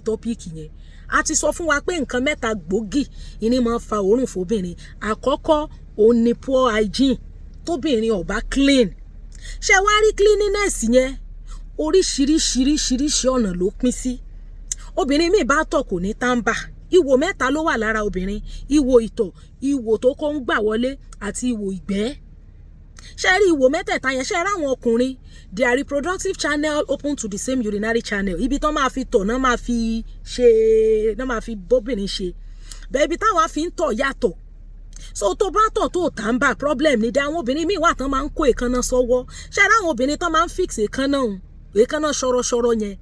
tọ́píìkì yẹn a ti sọ fún wa pé nǹkan mẹ́ta gbòógì ìní máa ń fa òórùn fóbìnrin àkọ́kọ́ òun ni poor hygiene tóbìnrin ò bá clean ṣé wá rí cleanliness yẹn oríṣiríṣiríṣiríṣi ọ̀nà ló pín sí obìnrin míì bá tọ̀ kò ní tàǹbà ìwò mẹ́ta ló wà lára obìnrin ìwò ìtọ̀ ìwò tó kọ́ ń gbà wọlé àti ìwò ìgbẹ́ ṣé rí ìwò mẹ́tẹ̀ẹ̀ta yẹn ṣé ráwọn ọkùnrin their reproductive channel open to the same urinary channel ibi tán máa fi tọ̀ náà máa fi bóbìnrin ṣe bẹ́ẹ̀ ibi táwa fi ń tọ̀ yàtọ̀ so tó bá tọ̀ tó tàǹbà problem ni dé àwọn obìnrin míì wà tán máa ń kó èékánná sọ́wọ́ ṣé ráwọn obìnrin tán máa ń fix èékánná ṣọ̀rọ̀ṣọ̀rọ̀ yẹn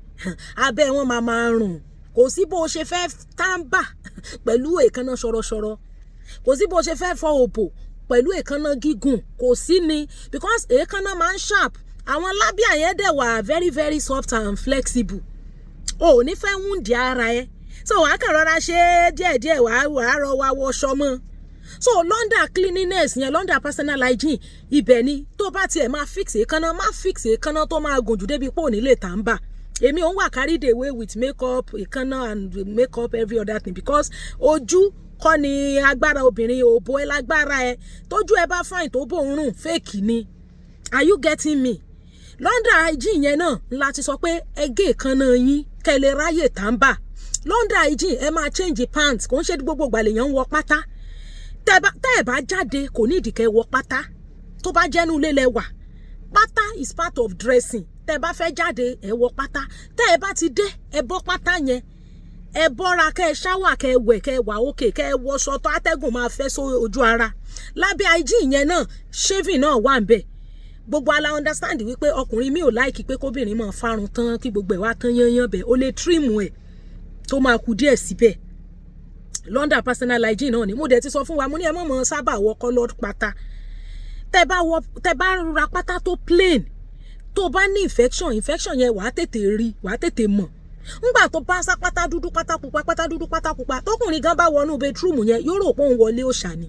abẹ́ wọn máa rùn kò sí bó ṣe fẹ́ tàǹbà pẹ̀lú èékánná ṣọ̀rọ̀ṣọ̀rọ̀ kò sí bó ṣe fẹ́ fọ òbò pẹ̀lú èékánná gígùn kò sí ni because èékánná máa ń sharp àwọn lábíà yẹn dẹ̀ wà very very soft and flexible o ò ní fẹ́ wúndì ara ẹ so wàá kàn rọra ṣe díẹ̀díẹ̀ wàá rọ wa wọṣọ mọ́ so London cleanliness yẹn London personal hygiene ibẹ̀ ni tó bá tiẹ̀ máa fix èékánná tó máa gùn jù débi pé ò ní lè tàǹbà èmi òun wà carried away with makeup èékánná and makeup every other thing because ojú kọ́ ni agbára obìnrin òbò ẹ lágbára ẹ tójú ẹ bá fine tó bò ń rùn fake ni are you getting me London hygiene yẹn náà láti sọ pé ẹgẹ́ èékánná yín kẹ́ lè ráyè tàǹbà London hygiene ẹ máa change pants kò ń ṣe gbogbo gbàlèyàn ń wọ pátá tẹ́ ẹ bá jáde kò ní ìdíkẹ́ wọ pátá tó bá jẹ́nu ilé lẹ́wà pátá is part of dressing tẹ́ ẹ bá fẹ́ jáde ẹ wọ pátá tẹ́ ẹ bá ti dé ẹ bọ́ pátá yẹn ẹ bọ́ra kẹ́ ẹ ṣáwà kẹ́ ẹ wẹ̀ kẹ́ ẹ wà òkè kẹ́ ẹ wọṣọ tó atẹ́gùn máa fẹ́ só ojú ara lábẹ́ hygiene yẹn náà shaving náà wà ń bẹ̀ gbogbo ala understand wípé ọkùnrin mi ò láìkí pé kóbìnrin máa fárun tán kí gbogbo ẹ̀ wá tán yányán bẹ̀ ó lè trim ẹ̀ tó máa kù díẹ̀ síbẹ̀ London personal hygiene náà ni mo dẹ̀ ti sọ fún wa mo ní ẹ mọ̀ sábà wọ colored pátá tẹ́ bá ra pátá tó plain tó bá ní infection yẹn wàá tètè mọ̀ ngbà tó bá sá pátá dúdú pátá pupa tókùnrin gan bá wọnú bedroom yẹn yóò rò pé òun wọlé òòṣà ni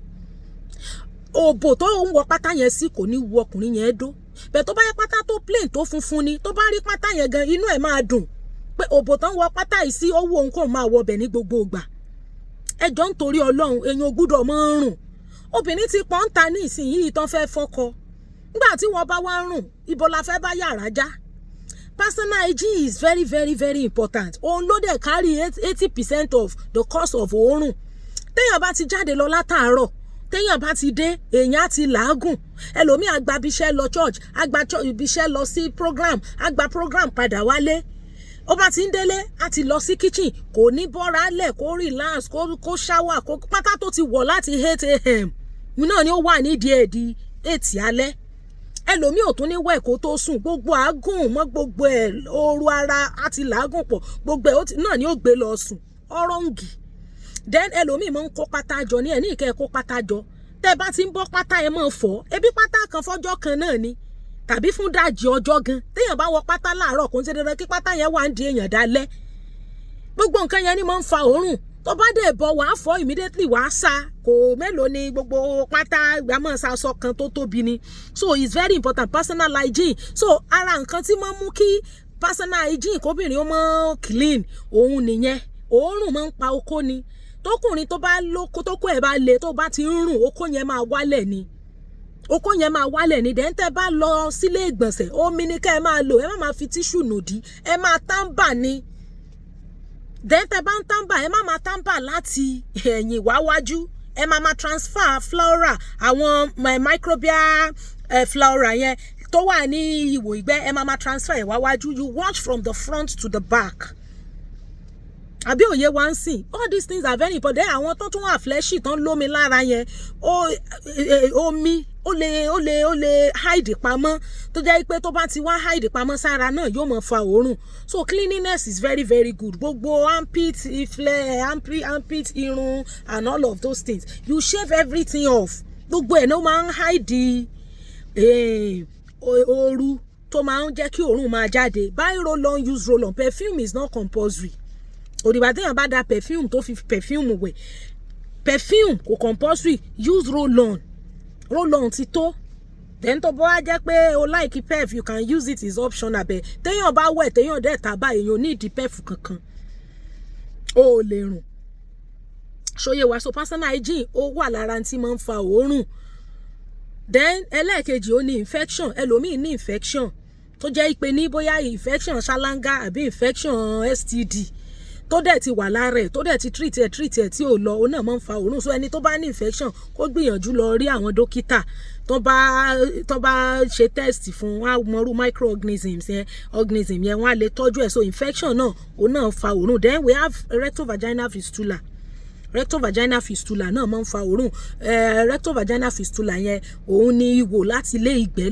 òbò tó ń wọ pátá yẹn sí kò ní wọ ọkùnrin yẹn dó bẹ́ẹ̀ tó bá yẹ pátá tó plain tó funfun ni tó bá rí pátá yẹn gan inú ẹ̀ máa dùn pé òbò tó ń wọ pátá yìí sí owó òun kò máa wọ bẹ̀ ní gbogbo ìgbà ẹjọ́ nítorí Ọlọ́run èèyàn gbúdọ̀ máa ń rùn obìnrin ti pọ́n ta ní ìsinyìí tán fẹ́ fọ́kọ nígbà tí wọ́n bá wá rùn ibo la fẹ́ bá yàrá já personal hygiene is very very very important òun ló dẹ̀ carry 80% of the cost of òórùn téèyàn bá ti jáde lọ látàárọ̀ téèyàn bá ti dé èèyàn á ti làágùn ẹlòmíì àgbà ibiṣẹ́ lọ church àgbà ibiṣẹ́ lọ sí program àgbà program padà wálé ó bá ti ń délé á ti lọ sí kitchen kò ní bọ́ra lẹ̀ kó relax kó shower kó pátá tó ti wọ̀ láti 8 a.m. náà ni ó wà nídìí ẹ̀ di 8 alẹ́ ẹlòmíì ò tún ní wẹ̀ kó tó sùn gbogbo àágùn mọ́ gbogbo ẹ̀ ooru ara àti làágùn pọ̀ gbogbo ẹ̀ náà ni ó gbé lọ sùn ọ̀rọ̀ǹgì then ẹlòmíì máa ń kó pátá jọ ní ẹ̀ ní ìkẹ́ kó pátá jọ tẹ́ bá ti ń bọ́ pátá ẹ máa fọ̀ ebi pátá kan fọ́jọ́ kan náà ni tàbí fún dájì ọjọ́ gan téèyàn bá wọ pátá láàárọ̀ kò ń ṣe dandan kí pátá yẹn wà ń di èèyàn dálẹ́ gbogbo nǹkan yẹn ni máa ń fa òórùn tó bá dé bọ̀ wàá fọ̀ immediately wàá sa kò mélòó ni gbogbo pátá gbàmọ̀ sasọ kan tó tóbi ni so it's very important personal hygiene so ara nǹkan tí máa ń mú kí personal hygiene kóbìnrin ó mọ́ clean òun nìyẹn òórùn máa ń pa okó ni tókùnrin tó bá lóko tókó ẹ̀ bá le tó bá ti ń rùn okó yẹn máa wálẹ̀ ni dẹ́ńtẹ́ bá lọ sílé ìgbọ̀nsẹ̀ omi ni kẹ́ ẹ máa lò ẹ má máa fi tíṣù nùdí ẹ máa tàǹbà ni dẹ́ńtẹ́ bá ń tàǹbà ẹ má máa tàǹbà láti ẹ̀yìn wá wájú ẹ máa transfer flora àwọn microbial flora yẹn tó wà ní ìwò ìgbẹ́ ẹ máa transfer ẹ̀ wá wájú you watch from the front to the back àbí òye wa ń sìn all these things are very important àwọn tó tún wà fleshy tán lómi lára yẹn omi ó lè hide pamọ́ tó jẹ́ pé tó bá ti wá hide pamọ́ sára náà yóò máa fa òórùn so cleanliness is very very good gbogbo armpit irun and all of those things you shave everything off gbogbo ẹ̀ ló máa ń hide ooru tó máa ń jẹ́ kí òórùn máa jáde buy roll on use roll on perfume is not compulsory òdìbà téèyàn bá da perfume tó fi perfume wẹ̀ perfume kò compulsory use roll on ti tó then tó bọ́ á jẹ́ pé o like perf you can use it is optional bẹ́ẹ̀ téèyàn bá wẹ̀ téèyàn dẹ̀ tàbá èèyàn ní ìdí perf kankan ó lè rùn ṣóyè wá. So personal hygiene ó wà lára tí máa ń fa òórùn. Then ẹlẹ́ẹ̀kejì ó ní infection. Ẹlòmíì ní infection tó jẹ́ pé ní bóyá infection ṣáláńgá àbí infection STD tó dẹ̀ ti wà lára ẹ̀ tó dẹ̀ ti treat ẹ̀ tí ò lọ, ó náà máa ń fa òórùn. So ẹni tó bá ní infection kó gbìyànjú lọ rí àwọn dókítà tó bá ṣe test fún wọn mọ̀rú microorganisms yẹn wọ́n á lè tọ́jú ẹ̀. So infection náà ó náà fa òórùn. Then we have rectovaginal fistula. Rectovaginal fistula náà máa ń fa òórùn. Rectovaginal fistula yẹn òun ni ihò láti ilé ìgbẹ́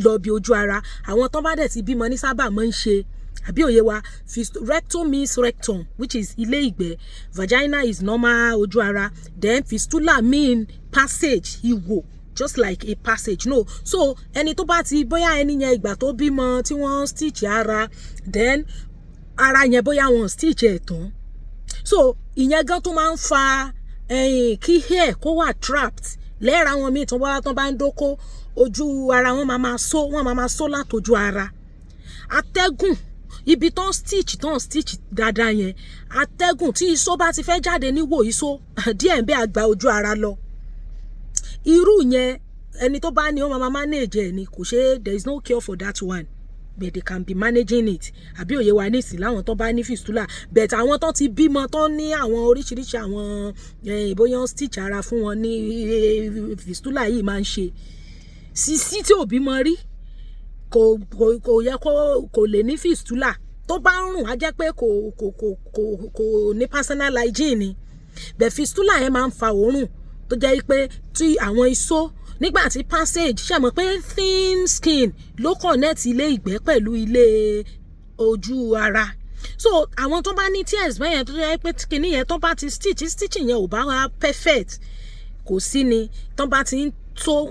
lọ bí ojú ara. Àwọn tó bá dẹ̀ ti bímọ ní sábà máa ń ṣe, àbí òye wa. Rectum means rectum, which is ilé ìgbẹ́. Vagina is normal ojú ara. Then fistula mean passage, ihò, just like a passage. No, so ẹni tó bá ti bóyá ẹni yẹn ìgbà tó bímọ tí wọ́n stitch ara, then ara yẹn bóyá wọ́n stitch ẹ̀ tán, so ìyẹn gan tó máa ń fa kí hair kó wà trapped lẹ́ra wọn míì tó bá ń dóko ojú ara wọn máa so látojú ara. Atẹ́gùn ibi tó ń stitch dáadáa yẹn, atẹ́gùn tí iṣó bá ti fẹ́ jáde níwò iṣó díẹ̀ ń bẹ́ àgbà ojú ara lọ. Irú yẹn ẹni tó bá ní ó máa manage ẹ̀ ni, kò ṣe, there is no cure for that one, but they can be managing it. Àbí òye wa nísìn láwọn tó bá ní fistula, but àwọn tó ti bímọ tó ní àwọn oríṣiríṣi àwọn bóyá stitch ara fún wọn ní fistula yìí máa ń ṣe. Sisi tí ò bímọ rí kò yẹ kó lè ní fistula. Tó bá ń rùn á jẹ́ pé kò ní personal hygiene ni. But fistula yẹn máa ń fa òórùn tó jẹ́ pé tí àwọn iṣó nígbà tí passage ṣe mọ̀ pé thin skin ló connect ilé ìgbẹ́ pẹ̀lú ilé ojú ara. So àwọn tó bá ní tears bẹ́yẹn tó jẹ́ pé kìíní yẹn tó bá ti stitching yẹn ò bá wá perfect, kò sí ni tó bá ti ń tó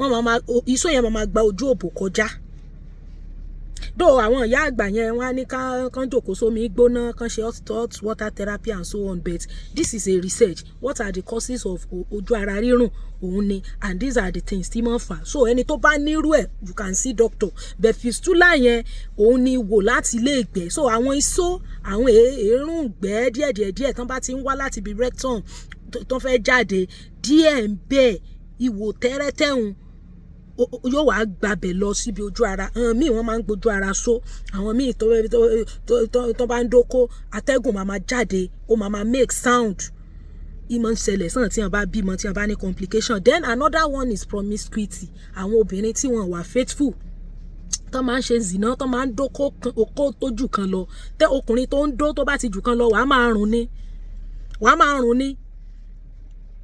iṣó yẹn máa gba ojú òbò kọjá. Dó àwọn ìyá àgbà yẹn wọ́n á ní kán jòkó sómi gbóná, kán ṣe hot water therapy and so on, but this is a research. What are the causes of ojú ara rírùn? Òun ni, and these are the things tí máa ń fà. So ẹni tó bá nírú ẹ̀, you can see doctor. But fistula yẹn òun ni wò láti ilé ìgbẹ́. So àwọn iṣó, àwọn èérún ìgbẹ́ díẹ̀ tán bá ti ń wá láti ibi rectum tó fẹ́ jáde díẹ̀ ń bẹ ìwò tẹ́rẹ́tẹ́hùn yóò wá gbabẹ̀ lọ síbi ojú ara. Àwọn míì wọ́n máa ń gbójú ara so, àwọn míì tó bá ń dóko atẹ́gùn máa jáde, ó máa make sound. Ìmọ̀ ń ṣẹlẹ̀ sàn tí wọ́n bá bímọ, tí wọ́n bá ní complication. Then another one is promiscuity. Àwọn obìnrin tí wọ́n wà faithful, tó máa ń ṣe zina, tó máa ń dóko okó tó jù kan lọ. Tẹ ọkùnrin tó ń dó tó bá ti jù kan lọ, wàá máa rùn ni.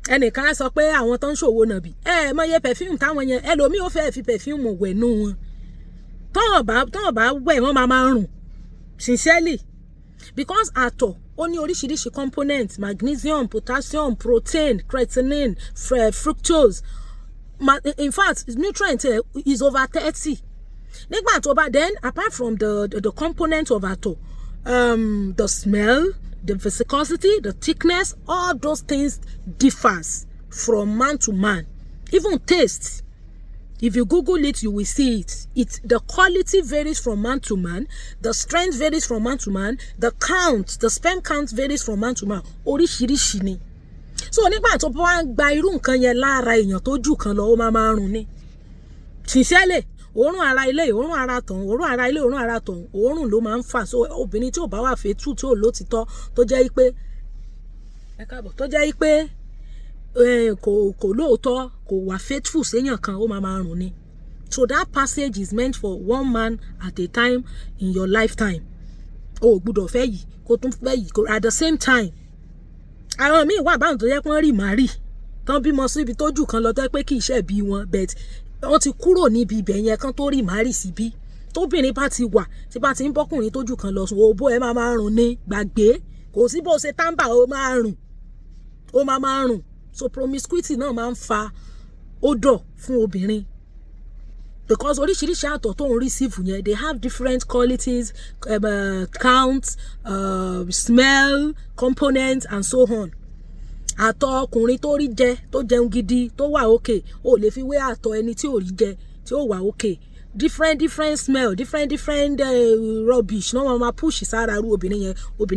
Ẹnìkan á sọ pé àwọn tó ń ṣòwò nàbì mọye perfume táwọn yẹn, ẹlòmíì ó fẹ́ fi perfume wẹ̀nú wọn. Tọ́wọ̀n bá wẹ̀ wọ́n máa rùn sincerely, because àtọ̀ ó ní oríṣiríṣi components: magnesium, potassium, protein, creatinine, fructose. In fact, nutrient is over 30. Nígbà tó bá, then apart from the component of àtọ̀, the smell, the viscosity, the thickness, all those things differs from man to man. Even taste, if you Google it, you will see it. The quality varies from man to man. The strength varies from man to man. The sperm count varies from man to man. Oríṣiríṣi ni. So nígbà tó bá ń gba irú nǹkan yẹn lára èèyàn tó jù kan lọ, ó máa rùn ni. Sincerely, òórùn ara ilé, òórùn ara tọ̀hún, òórùn ara ilé, òórùn ara tọ̀hún, òórùn ló máa ń fà. So obìnrin tí ò bá wà faithful, tí ò lótìtọ́, tó jẹ́ pé kò lóòótọ́, kò wà faithful séèyàn kan, ó máa rùn ni. So that passage is meant for one man at a time in your lifetime. O gbọ́dọ̀ fẹ́ yìí kó tún fẹ́ yìí at the same time. Àwọn míì wà báwọn tó yẹ kí wọ́n rí màrí tán bímọ sí ibi tó jù kan lọ, tó yẹ pé kì í ṣe bí wọn, but wọ́n ti kúrò níbi ibẹ̀ yẹn kan tó rí màrí síbí. Tóbìnrin bá ti wà, tí bá ti ń bọ́kùnrin tó jù kan lọ, òbó ẹ máa rùn ní gbàgbé. Kò sí bó ṣe tàǹbà, ó máa rùn. So promiscuity náà máa ń fa odor fún obìnrin, because oríṣiríṣi àtọ̀ tó ń receive yẹn, they have different qualities, counts, smell, components and so on. Àtọ̀ ọkùnrin tó jẹun gidi, tó wà okay, ó lè fi wé àtọ̀ ẹni tí ò rí jẹ tí ó wà okay. different smell, different rubbish no máa push sára ru obìnrin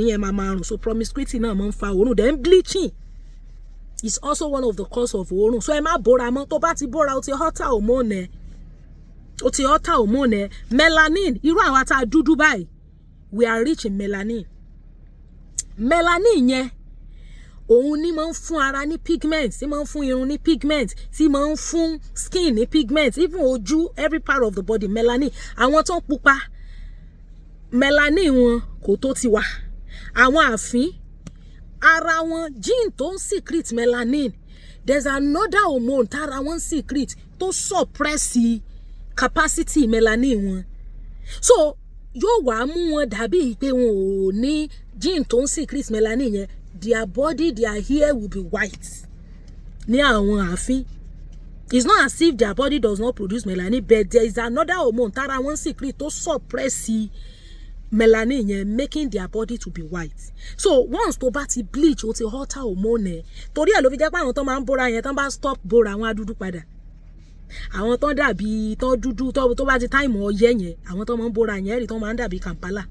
yẹn máa rùn. So promiscuity náà máa ń fa òórùn. Then bleaching is also one of the cause of òórùn. So ẹ má bóra mọ́, tó bá ti bóra ó ti alter hormone melanin. Irú àwa tá dúdú báyìí, we are rich in melanin. Melanin yẹn òun ni máa ń fún ara ní pigment, tí máa ń fún irun ní pigment, tí máa ń fún skin ní pigment, even ojú, every part of the body melanin. Àwọn tó ń pupa melanin wọn kò tó tiwa. Àwọn àfín ara wọn gene tó ń secrete melanin, there's another hormone tára wọn secrete tó suppress capacity melanin wọn. So yóò wá mú wọn dàbí pé wọn ò ní gene tó ń secrete melanin yẹn. Their body, their hair will be white. Ní àwọn àfín. It's not as if their body does not produce melanin, but there is another hormone tára wọn secrete tó suppress melanin yẹn, making their body to be white. So once tó bá ti bleach, ó ti alter hormone. Torí ẹ̀ ló fi jẹ́ pé àwọn tó máa ń bóra yẹn, tán bá stop bóra wọn á dúdú padà. Àwọn tó dàbí tó dúdú tó bá ti time ọyẹ́ yẹn, àwọn tó máa ń bóra yẹn rí tó máa ń dàbí Kampala.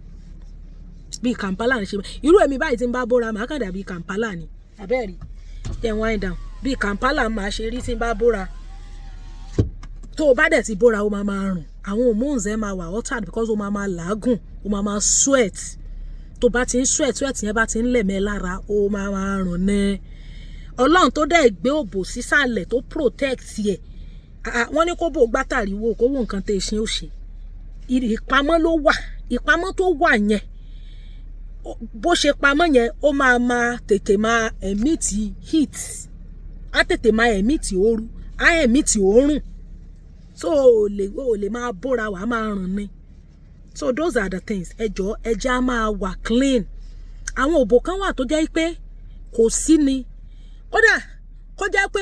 Bí Kampala ń ṣe irú èmi báyìí tí ń bá bóra màá kàn dàbí Kampala ni. Abẹ́ẹ̀rí then wind down bí Kampala máa ṣe rí tí ń bá bóra. Tó o bá dẹ̀ ti bóra ó máa rùn. Àwọn hormones ẹ máa wà altered because ó máa làágùn, ó máa sweat. Tó bá ti ń sweat yẹn bá ti ń lẹ̀mẹ́ lára ó máa rùn ní. Ọlọ́run tó dẹ̀ gbé òbò sísàlẹ̀ tó protect ẹ̀. Wọ́n ní kó bò gbátàrí wo kó wo nǹkan tẹ́ ṣe ó ṣe. Ìpamọ́ ló wà. Ìpamọ́ tó wà yẹn bó ṣe pamọ́ yẹn ó máa tètè máa emit heat, á tètè máa emit ooru, á emit òórùn. So o lè máa bóra wà máa rùn ni. So those are the things. Ẹjọ́ ẹja máa wà clean. Àwọn òbò kan wà tó jẹ́ pé kò sí ni. Kódà kó jẹ́ pé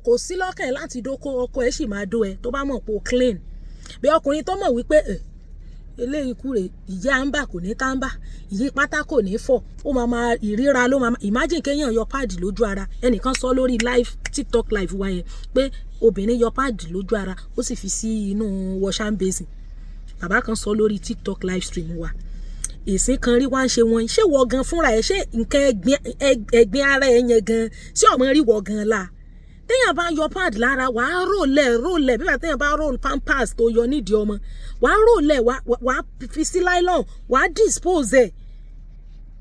kò sí lọ́kàn láti dóko ọkọ ẹ̀ sì máa dó ẹ tó bá mọ̀ pé o clean. Bí ọkùnrin tó mọ̀ wípé eléyìí kúrè ìyá àǹbà kò ní tàǹbà, ìyí pátá kò ní fọ́, ó máa ìríra ló máa imagine kéèyàn yọ páàdì lójú ara. Ẹnìkan sọ lórí live TikTok live wa yẹn pé obìnrin yọ páàdì lójú ara ó sì fi sí inú wash and basin. Bàbá kan sọ lórí TikTok live stream wa. Èsì kan rí wá ń ṣe wọn ṣé wọ gan fúnra ẹ, ṣé nǹkan ẹ̀gbin ara ẹ yẹn gan ṣé ọmọ rí wọ gan la. Téèyàn bá yọ pad lára wàá rólẹ̀ bí téèyàn bá roll pampers tó yọ nídìí ọmọ wàá rólẹ̀ wàá fi sí nylon wàá dispose ẹ̀.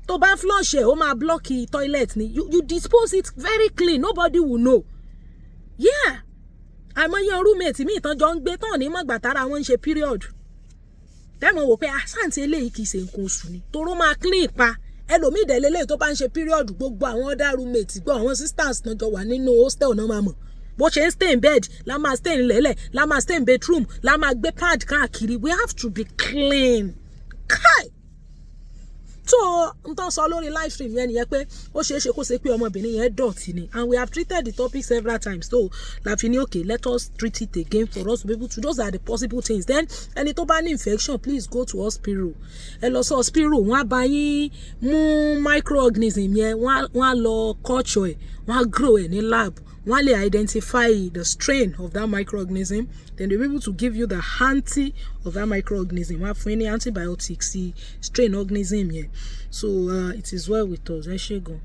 Tó bá flush ẹ̀ ó máa block toilet ni. You dispose it very clean, nobody will know. Yeah, àìmọye roommate mi ìtàn jọ ń gbé tán ní mọ̀gbà tára wọn ń ṣe period. Tẹ́mọ̀ wò pé àsáǹtì eléyìí kì í ṣe nǹkan oṣù ni toró máa clean pa. Ẹlòmíì dẹ̀ lélẹ́yìí tó bá ń ṣe period gbogbo àwọn other roommates gbọ́ àwọn sisters náà jọ wà nínú hostel náà máa mọ̀. Bó ṣe ń stay in bed la máa stay in lẹ́lẹ̀ la máa stay in bedroom la máa gbé pad káàkiri. We have to be clean. Kai! So n tán sọ lórí live stream yẹn nìyẹn pé ó ṣeé ṣe kó ṣe pé ọmọbìnrin yẹn dọ̀tí ni, and we have treated the topic several times. So la fi ní okay, let us treat it again for us to be able to. Those are the possible things. Then ẹni tó bá ní infection please go to hospital. Ẹ lọ sí hospital wọ́n á bá yín mú microorganism yẹn wọ́n á lọ culture ẹ̀ wọ́n á grow ẹ̀ ní lab. Wọ́n lè identify the strain of that microorganism, then they'll be able to give you the anti of that microorganism. Wọ́n á fún yín ní antibiotics sí strain organism yẹn. So it is well with us. Ẹ ṣé gan.